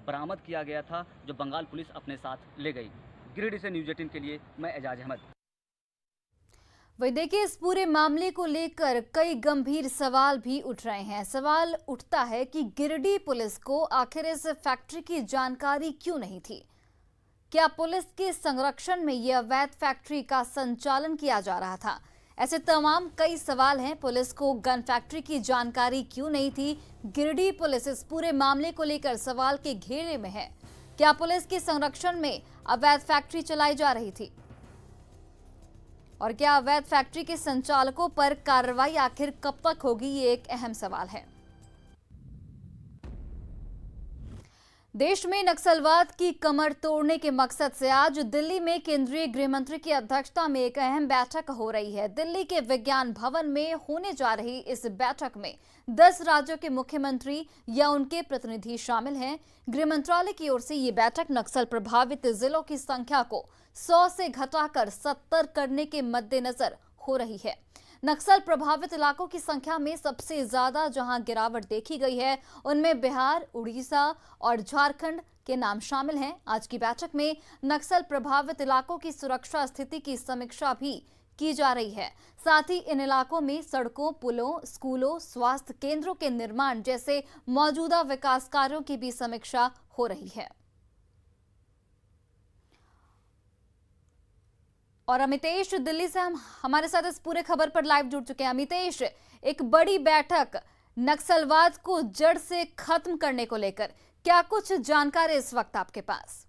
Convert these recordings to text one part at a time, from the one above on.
बरामद किया गया था, जो बंगाल पुलिस अपने साथ ले गई। गिरिडीह से न्यूज़ 18 के लिए मैं एजाज अहमद। वही देखिए, इस पूरे मामले को लेकर कई गंभीर सवाल भी उठ रहे हैं। सवाल उठता है कि गिरिडीह पुलिस को आखिर इस फैक्ट्री की जानकारी क्यों नहीं थी। क्या पुलिस के संरक्षण में यह अवैध फैक्ट्री का संचालन किया जा रहा था? ऐसे तमाम कई सवाल हैं। पुलिस को गन फैक्ट्री की जानकारी क्यों नहीं थी? गिरिडीह पुलिस इस पूरे मामले को लेकर सवाल के घेरे में है। क्या पुलिस के संरक्षण में अवैध फैक्ट्री चलाई जा रही थी? और क्या अवैध फैक्ट्री के संचालकों पर कार्रवाई आखिर कब तक होगी, ये एक अहम सवाल है। देश में नक्सलवाद की कमर तोड़ने के मकसद से आज दिल्ली में केंद्रीय गृह मंत्री की अध्यक्षता में एक अहम बैठक हो रही है। दिल्ली के विज्ञान भवन में होने जा रही इस बैठक में 10 राज्यों के मुख्यमंत्री या उनके प्रतिनिधि शामिल हैं। गृह मंत्रालय की ओर से ये बैठक नक्सल प्रभावित जिलों की संख्या को 100 से घटाकर 70 करने के मद्देनजर हो रही है। नक्सल प्रभावित इलाकों की संख्या में सबसे ज्यादा जहां गिरावट देखी गई है, उनमें बिहार, उड़ीसा और झारखंड के नाम शामिल हैं। आज की बैठक में नक्सल प्रभावित इलाकों की सुरक्षा स्थिति की समीक्षा भी की जा रही है। साथ ही इन इलाकों में सड़कों, पुलों, स्कूलों, स्वास्थ्य केंद्रों के निर्माण जैसे मौजूदा विकास कार्यों की भी समीक्षा हो रही है। और अमितेश दिल्ली से हमारे साथ इस पूरे खबर पर लाइव जुड़ चुके हैं। अमितेश, एक बड़ी बैठक नक्सलवाद को जड़ से खत्म करने को लेकर, क्या कुछ जानकारी इस वक्त आपके पास?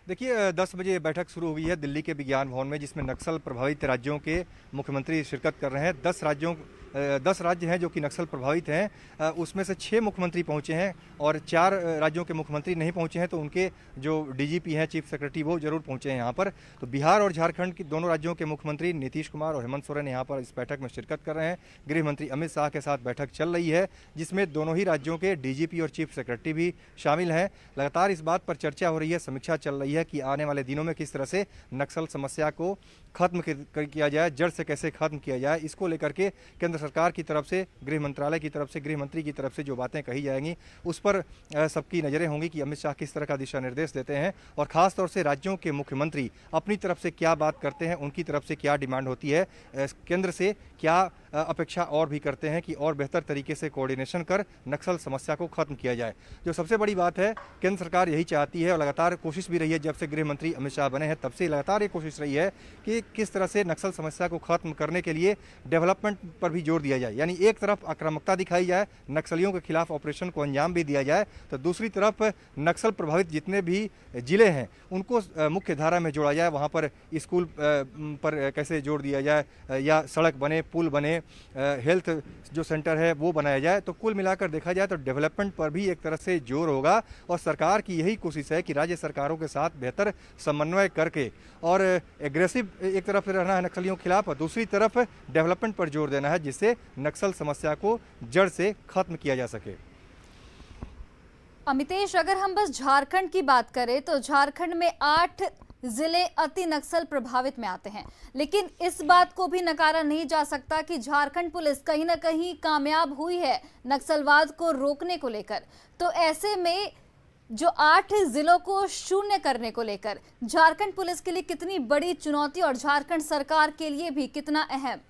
देखिए, 10 बजे बैठक शुरू हुई है दिल्ली के विज्ञान भवन में, जिसमें नक्सल प्रभावित राज्यों के मुख्यमंत्री शिरकत कर रहे हैं। 10 राज्य हैं जो कि नक्सल प्रभावित हैं। उसमें से 6 मुख्यमंत्री पहुंचे हैं और 4 राज्यों के मुख्यमंत्री नहीं पहुंचे हैं, तो उनके जो डीजीपी हैं, चीफ सेक्रेटरी, वो जरूर पहुंचे हैं यहाँ पर। तो बिहार और झारखंड की दोनों राज्यों के मुख्यमंत्री नीतीश कुमार और हेमंत सोरेन यहाँ पर इस बैठक में शिरकत कर रहे हैं। गृह मंत्री अमित शाह के साथ बैठक चल रही है, जिसमें दोनों ही राज्यों के डीजीपी और चीफ सेक्रेटरी भी शामिल हैं। लगातार इस बात पर चर्चा हो रही है, समीक्षा चल रही है कि आने वाले दिनों में किस तरह से नक्सल समस्या को खत्म किया जाए, जड़ से कैसे खत्म किया जाए। इसको लेकर के केंद्र सरकार की तरफ से, गृह मंत्रालय की तरफ से, गृह मंत्री की तरफ से जो बातें कही जाएंगी, उस पर सबकी नज़रें होंगी कि अमित शाह किस तरह का दिशा निर्देश देते हैं और ख़ास तौर से राज्यों के मुख्यमंत्री अपनी तरफ से क्या बात करते हैं, उनकी तरफ से क्या डिमांड होती है, केंद्र से क्या अपेक्षा और भी करते हैं कि और बेहतर तरीके से कोऑर्डिनेशन कर नक्सल समस्या को खत्म किया जाए। जो सबसे बड़ी बात है, केंद्र सरकार यही चाहती है और लगातार कोशिश भी रही है, जब से गृह मंत्री अमित शाह बने हैं तब से लगातार ये कोशिश रही है कि किस तरह से नक्सल समस्या को खत्म करने के लिए डेवलपमेंट पर भी जोर दिया जाए। यानी एक तरफ आक्रामकता दिखाई जाए, नक्सलियों के खिलाफ ऑपरेशन को अंजाम भी दिया जाए, तो दूसरी तरफ नक्सल प्रभावित जितने भी जिले हैं उनको मुख्य धारा में जोड़ा जाए। वहाँ पर स्कूल पर कैसे जोड़ दिया जाए, या सड़क बने, पुल बने, हेल्थ जो सेंटर है वो बनाया जाए। तो कुल मिलाकर देखा जाए तो डेवलपमेंट पर भी एक तरह से जोर होगा और सरकार की यही कोशिश है कि राज्य सरकारों के साथ बेहतर समन्वय करके और एग्रेसिव एक तरफ रहना है नक्सलियों के खिलाफ और दूसरी तरफ डेवलपमेंट पर जोर देना है, जिससे नक्सल समस्या को जड़ से खत्म किया जा सके। अमितेश, अगर हम बस झारखंड की बात करें तो झारखंड में 8 जिले अति नक्सल प्रभावित में आते हैं, लेकिन इस बात को भी नकारा नहीं जा सकता कि झारखंड पुलिस कहीं ना कहीं कामयाब हुई है नक्सलवाद को रोकने को लेकर। तो ऐसे में जो 8 जिलों को शून्य करने को लेकर झारखंड पुलिस के लिए कितनी बड़ी चुनौती और झारखंड सरकार के लिए भी कितना अहम?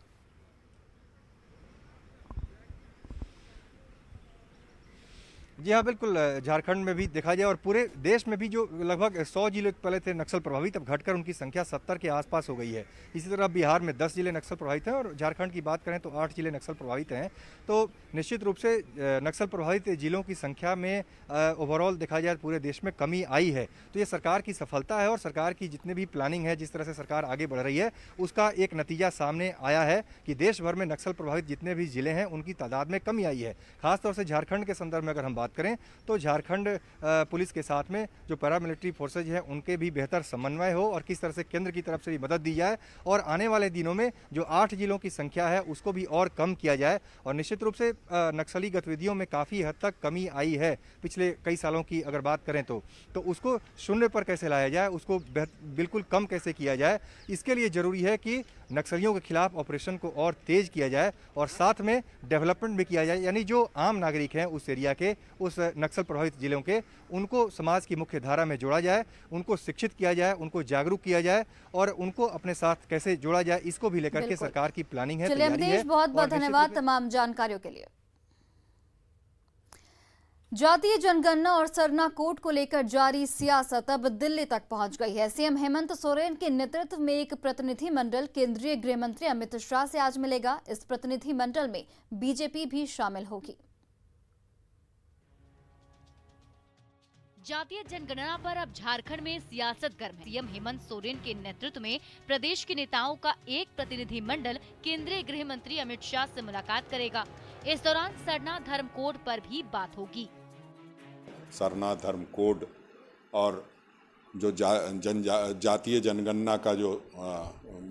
जी हाँ, बिल्कुल। झारखंड में भी देखा जाए और पूरे देश में भी जो लगभग 100 जिले पहले थे नक्सल प्रभावित, अब घटकर उनकी संख्या 70 के आसपास हो गई है। इसी तरह बिहार में 10 जिले नक्सल प्रभावित हैं और झारखंड की बात करें तो 8 जिले नक्सल प्रभावित हैं। तो निश्चित रूप से नक्सल प्रभावित जिलों की संख्या में ओवरऑल देखा जाए पूरे देश में कमी आई है। तो ये सरकार की सफलता है और सरकार की जितने भी प्लानिंग है, जिस तरह से सरकार आगे बढ़ रही है, उसका एक नतीजा सामने आया है कि देश भर में नक्सल प्रभावित जितने भी जिले हैं उनकी तादाद में कमी आई है। खासतौर से झारखंड के संदर्भ में अगर हम बात करें तो झारखंड पुलिस के साथ में जो पैरामिलिट्री फोर्सेज हैं उनके भी बेहतर समन्वय हो और किस तरह से केंद्र की तरफ से भी मदद दी जाए और आने वाले दिनों में जो 8 जिलों की संख्या है उसको भी और कम किया जाए। और निश्चित रूप से नक्सली गतिविधियों में काफ़ी हद तक कमी आई है पिछले कई सालों की अगर बात करें तो उसको शून्य पर कैसे लाया जाए, उसको बिल्कुल कम कैसे किया जाए, इसके लिए ज़रूरी है कि नक्सलियों के खिलाफ ऑपरेशन को और तेज किया जाए और साथ में डेवलपमेंट भी किया जाए, यानी जो आम नागरिक हैं उस एरिया के, उस नक्सल प्रभावित जिलों के, उनको समाज की मुख्य धारा में जोड़ा जाए, उनको शिक्षित किया जाए, उनको जागरूक किया जाए और उनको अपने साथ कैसे जोड़ा जाए, इसको भी लेकर के सरकार की प्लानिंग है। चलिए अमितेश, बहुत बहुत धन्यवाद तमाम जानकारियों के लिए। जातीय जनगणना और सरना कोड को लेकर जारी सियासत अब दिल्ली तक पहुंच गई है। सीएम हेमंत सोरेन के नेतृत्व में एक प्रतिनिधि मंडल केंद्रीय गृह मंत्री अमित शाह से आज मिलेगा। इस प्रतिनिधि मंडल में बीजेपी भी शामिल होगी। जातीय जनगणना पर अब झारखंड में सियासत गर्म है। सीएम हेमंत सोरेन के नेतृत्व में प्रदेश के नेताओं का एक प्रतिनिधि मंडल केंद्रीय गृह मंत्री अमित शाह से मुलाकात करेगा। इस दौरान सरना धर्म कोड पर भी बात होगी। सरना धर्म कोड और जो जातीय जनगणना का जो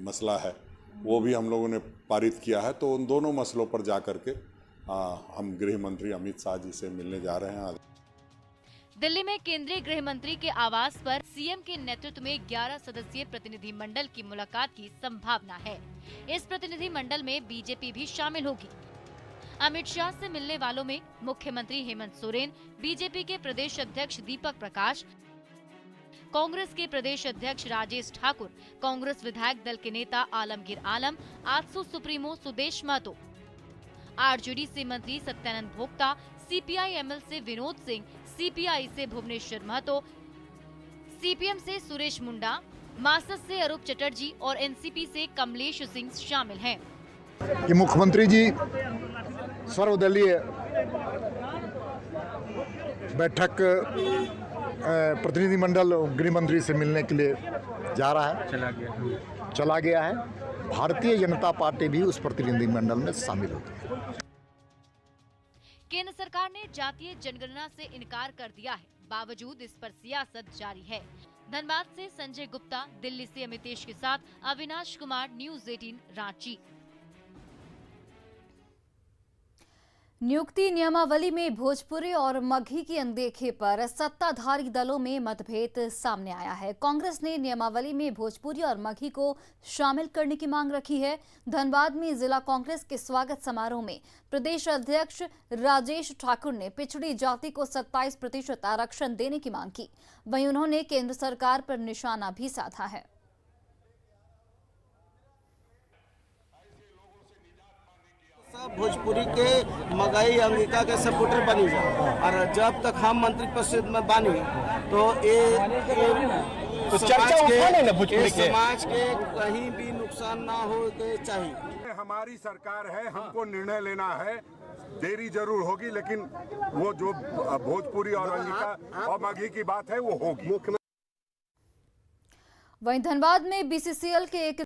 मसला है वो भी हम लोगों ने पारित किया है, तो उन दोनों मसलों पर जाकर के हम गृह मंत्री अमित शाह जी से मिलने जा रहे हैं। दिल्ली में केंद्रीय गृह मंत्री के आवास पर सीएम के नेतृत्व में 11 सदस्यीय प्रतिनिधि मंडल की मुलाकात की संभावना है। इस प्रतिनिधि मंडल में बीजेपी भी शामिल होगी। अमित शाह से मिलने वालों में मुख्यमंत्री हेमंत सोरेन, बीजेपी के प्रदेश अध्यक्ष दीपक प्रकाश, कांग्रेस के प्रदेश अध्यक्ष राजेश ठाकुर, कांग्रेस विधायक दल के नेता आलमगीर आलम, आजसू सुप्रीमो सुदेश महतो, आरजेडी से मंत्री सत्यानंद भोक्ता, सीपीआई-एमएल से विनोद सिंह, सीपीआई से भुवनेश्वर महतो, सीपीएम से सुरेश मुंडा, मासस से अरूप चटर्जी और एनसीपी से कमलेश सिंह शामिल हैं। कि मुख्यमंत्री जी सर्वदलीय बैठक प्रतिनिधिमंडल गृह मंत्री से मिलने के लिए जा रहा है, चला गया है। भारतीय जनता पार्टी भी उस प्रतिनिधिमंडल में शामिल होती है। केंद्र सरकार ने जातीय जनगणना से इनकार कर दिया है, बावजूद इस पर सियासत जारी है। धनबाद से संजय गुप्ता, दिल्ली से अमितेश के साथ अविनाश कुमार, न्यूज़ 18 रांची। नियुक्ति नियमावली में भोजपुरी और मगही की अनदेखी पर सत्ताधारी दलों में मतभेद सामने आया है। कांग्रेस ने नियमावली में भोजपुरी और मगही को शामिल करने की मांग रखी है। धनबाद में जिला कांग्रेस के स्वागत समारोह में प्रदेश अध्यक्ष राजेश ठाकुर ने पिछड़ी जाति को 27% आरक्षण देने की मांग की। वहीं उन्होंने केंद्र सरकार पर निशाना भी साधा है। भोजपुरी के मगही अंगिका के सपोर्टर बनी जाए और जब तक हम मंत्री परिषद में बानी तो समाज के कहीं भी नुकसान ना हो चाहिए। हमारी सरकार है, हमको निर्णय लेना है। देरी जरूर होगी, लेकिन वो जो भोजपुरी और अंगिका और मगही की बात है वो होगी। वहीं धनबाद में बीसीसीएल के एक